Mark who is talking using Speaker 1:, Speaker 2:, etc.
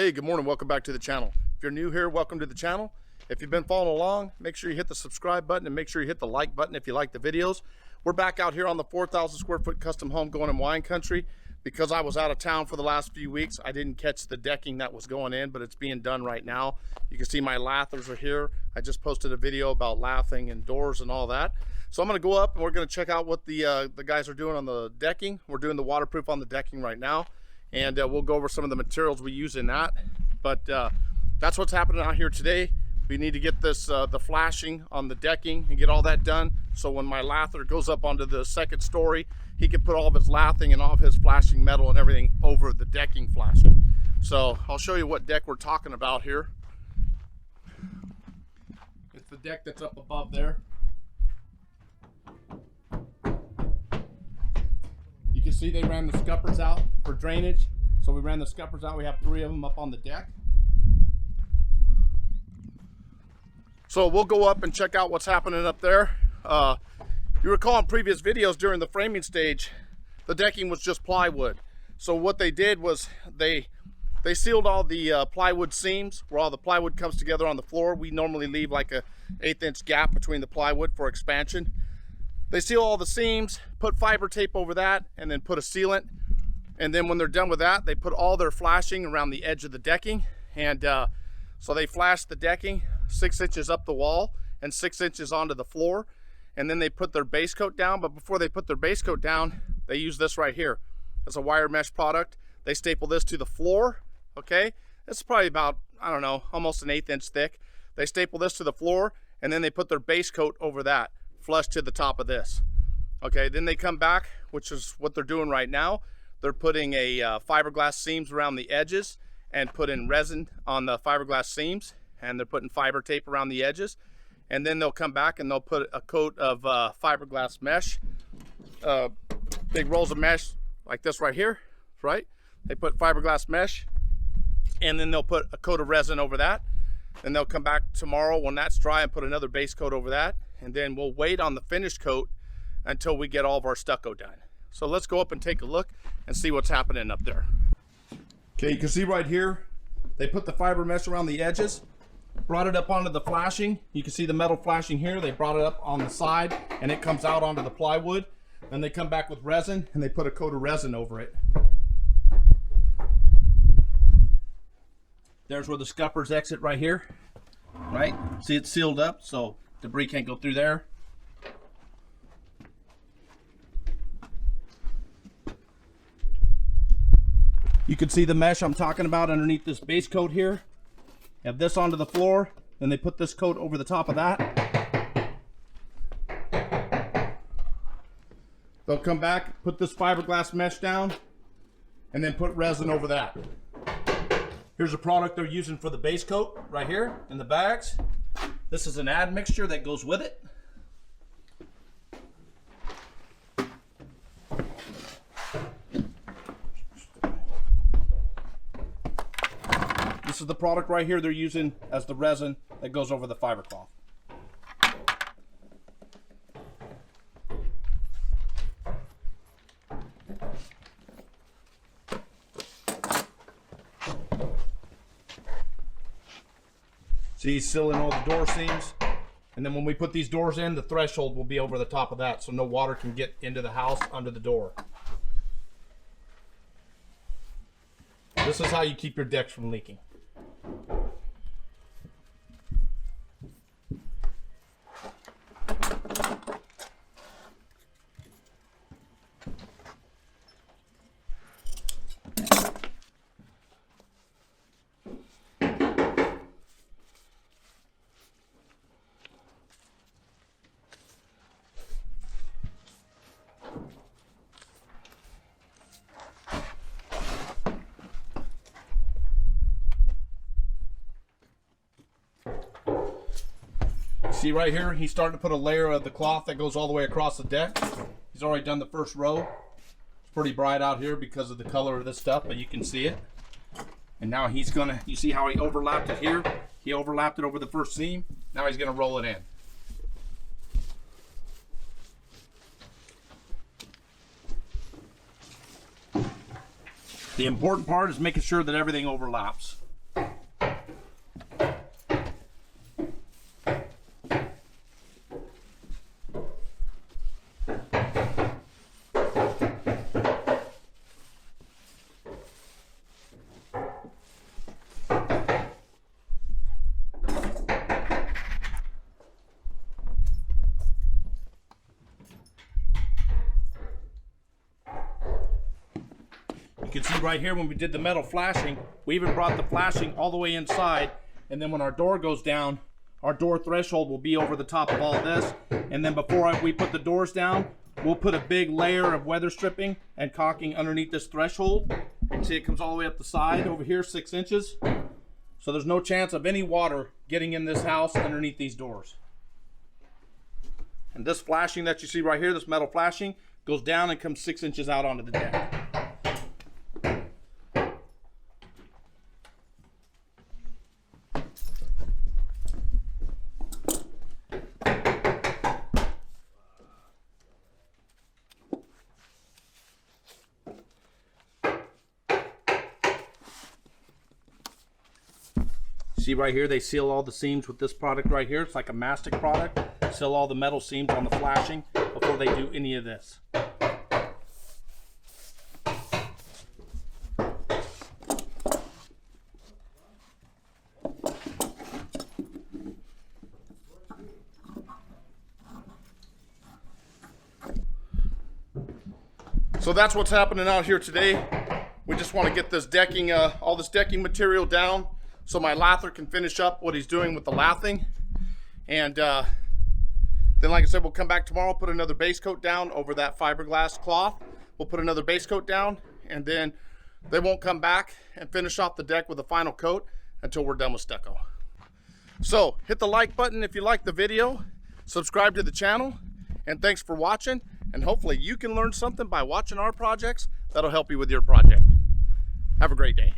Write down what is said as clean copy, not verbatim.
Speaker 1: Hey, good morning. Welcome back to the channel. If you're new here, welcome to the channel. If you've been following along, make sure you hit the subscribe button and make sure you hit the like button if you like the videos. We're back out here on the 4,000 square foot custom home going in wine country. Because I was out of town for the last few weeks, I didn't catch the decking that was going in, but it's being done right now. You can see my lathers are here. I just posted a video about lathing and doors and all that. So I'm going to go up and we're going to check out what the guys are doing on the decking. We're doing the waterproof on the decking right now. And we'll go over some of the materials we use in that. But that's what's happening out here today. We need to get this the flashing on the decking and get all that done, so when my lather goes up onto the second story, he can put all of his lathing and all of his flashing metal and everything over the decking flashing. So I'll show you what deck we're talking about here. It's the deck that's up above there. You can see they ran the scuppers out for drainage. So we ran the scuppers out. We have 3 of them up on the deck. So we'll go up and check out what's happening up there. You recall in previous videos during the framing stage, the decking was just plywood. So what they did was they sealed all the plywood seams where all the plywood comes together on the floor. We normally leave like a 1/8 inch gap between the plywood for expansion. They seal all the seams, put fiber tape over that, and then put a sealant. And then when they're done with that, they put all their flashing around the edge of the decking. And so they flash the decking 6 inches up the wall and 6 inches onto the floor. And then they put their base coat down. But before they put their base coat down, they use this right here. It's a wire mesh product. They staple this to the floor, okay? It's probably about, I don't know, almost an 1/8 inch thick. They staple this to the floor, and then they put their base coat over that, flush to the top of this. Okay, then they come back, which is what they're doing right now. They're putting a fiberglass seams around the edges and putting resin on the fiberglass seams, and they're putting fiber tape around the edges. And then they'll come back and they'll put a coat of fiberglass mesh, big rolls of mesh like this right here, right? They put fiberglass mesh, and then they'll put a coat of resin over that. Then they'll come back tomorrow when that's dry and put another base coat over that. And then we'll wait on the finished coat until we get all of our stucco done. So let's go up and take a look and see what's happening up there. Okay, you can see right here, they put the fiber mesh around the edges, brought it up onto the flashing. You can see the metal flashing here. They brought it up on the side and it comes out onto the plywood. Then they come back with resin and they put a coat of resin over it. There's where the scuppers exit right here, right? See, it's sealed up so debris can't go through there. You can see the mesh I'm talking about underneath this base coat here. Have this onto the floor, then they put this coat over the top of that. They'll come back, put this fiberglass mesh down, and then put resin over that. Here's a product they're using for the base coat right here in the bags. This is an admixture that goes with it. This is the product right here they're using as the resin that goes over the fiber cloth. See, he's sealing all the door seams. And then when we put these doors in, the threshold will be over the top of that so no water can get into the house under the door. This is how you keep your decks from leaking. See right here, he's starting to put a layer of the cloth that goes all the way across the deck. He's already done the first row. It's pretty bright out here because of the color of this stuff, but you can see it. And now he's gonna, you see how he overlapped it here? He overlapped it over the first seam. Now he's gonna roll it in. The important part is making sure that everything overlaps. can see right here when we did the metal flashing, we even brought the flashing all the way inside, and then when our door goes down, our door threshold will be over the top of all this, and then before we put the doors down, we'll put a big layer of weather stripping and caulking underneath this threshold. You can see it comes all the way up the side over here, 6 inches. So there's no chance of any water getting in this house underneath these doors. And this flashing that you see right here, this metal flashing, goes down and comes 6 inches out onto the deck. See right here, they seal all the seams with this product right here. It's like a mastic product. Seal all the metal seams on the flashing before they do any of this. So that's what's happening out here today. We just want to get this decking, all this decking material down so my lather can finish up what he's doing with the lathing. And then, like I said, we'll come back tomorrow, put another base coat down over that fiberglass cloth. We'll put another base coat down, and then they won't come back and finish off the deck with a final coat until we're done with stucco. So hit the like button if you like the video, subscribe to the channel, and thanks for watching. And hopefully you can learn something by watching our projects that'll help you with your project. Have a great day.